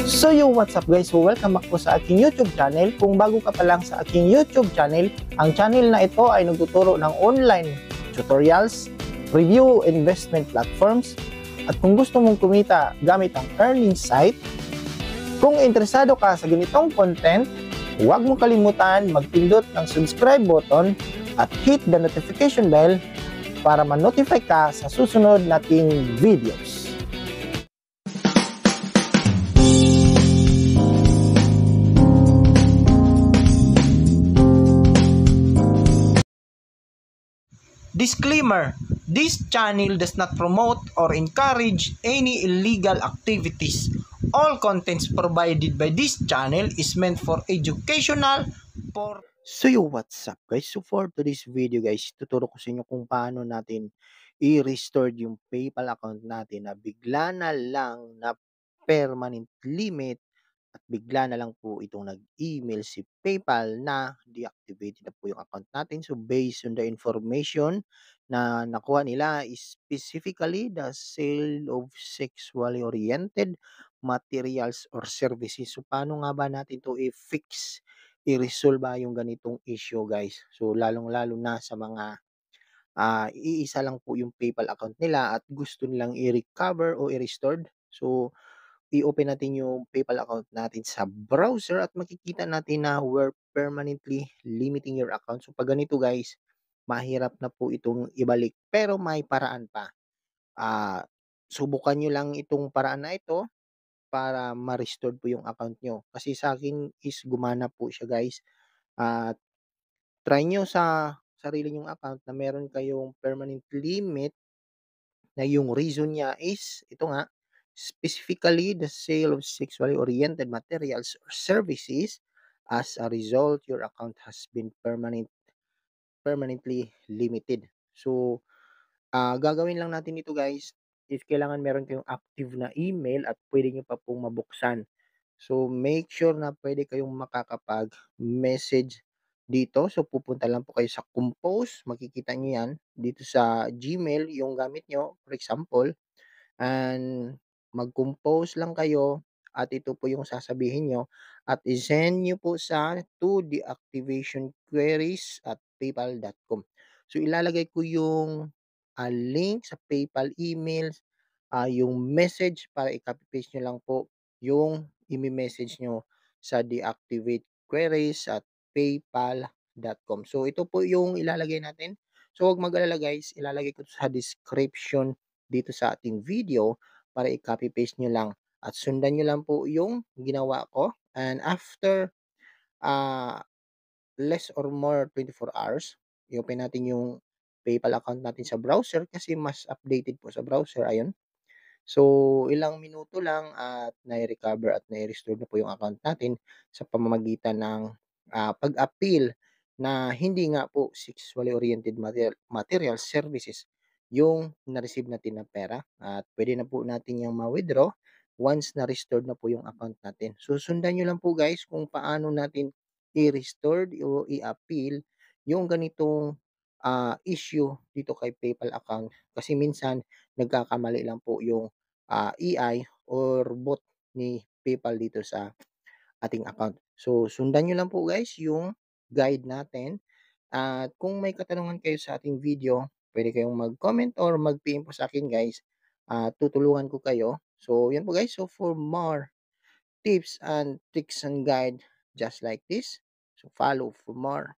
So what's up guys? So welcome back po sa aking YouTube channel. Kung bago ka pa lang sa aking YouTube channel, ang channel na ito ay nagtuturo ng online tutorials, review investment platforms, at kung gusto mong kumita gamit ang earning site, kung interesado ka sa ganitong content, huwag mong kalimutan magpindot ng subscribe button at hit the notification bell para ma-notify ka sa susunod nating videos. Disclaimer: this channel does not promote or encourage any illegal activities. All contents provided by this channel is meant for educational for... So what's up guys? So for today's video guys, tuturo ko sa inyo kung paano natin i-restore yung PayPal account natin na bigla na lang na permanent limit at bigla na lang po itong nag-email si PayPal na deactivated na po yung account natin. So based on the information na nakuha nila, specifically the sale of sexually oriented materials or services. So paano nga ba natin to i-fix, i-resolve yung ganitong issue guys? So lalong-lalo na sa mga iisa lang po yung PayPal account nila at gusto nilang i-recover o i-restored. So i-open natin yung PayPal account natin sa browser at makikita natin na we're permanently limiting your account. So pag ganito guys, mahirap na po itong ibalik pero may paraan pa. Subukan nyo lang itong paraan na ito para ma-restore po yung account nyo. Kasi sa akin is gumana po siya guys. At try nyo sa sarili nyong account na meron kayong permanent limit na yung reason niya is ito nga, specifically the sale of sexually oriented materials or services. As a result, your account has been permanently limited. So gagawin lang natin ito guys is kailangan meron kayong active na email at pwede nyo pa pong mabuksan. So make sure na pwede kayong makakapag-message dito. So pupunta lang po kayo sa Compose, makikita nyo yan dito sa Gmail yung gamit nyo, for example, and mag-compose lang kayo at ito po yung sasabihin nyo at i-send nyo po sa to deactivation queries at paypal.com. So ilalagay ko yung link sa PayPal emails, yung message para i-copy paste nyo lang po yung i-message nyo sa deactivate queries at paypal.com. So ito po yung ilalagay natin. So huwag mag-alala guys, ilalagay ko sa description dito sa ating video para i-copy paste nyo lang at sundan nyo lang po yung ginawa ko, and after uh, less or more 24 hours, i-open natin yung PayPal account natin sa browser kasi mas updated po sa browser. Ayun. So, ilang minuto lang at nai-recover at nai-restore na po yung account natin sa pamamagitan ng pag-appeal na hindi nga po sexually oriented material services yung na-receive natin na pera at pwede na po natin yung ma-withdraw once na-restored na po yung account natin. So, sundan nyo lang po guys kung paano natin i-restore o i-appeal yung ganitong issue dito kay PayPal account kasi minsan nagkakamali lang po yung AI or bot ni PayPal dito sa ating account. So, sundan nyo lang po guys yung guide natin. At kung may katanungan kayo sa ating video, pwede kayong mag-comment or mag-PM po sa akin guys. Tutulungan ko kayo. So, yan po guys. So, for more tips and tricks and guide just like this, so follow for more.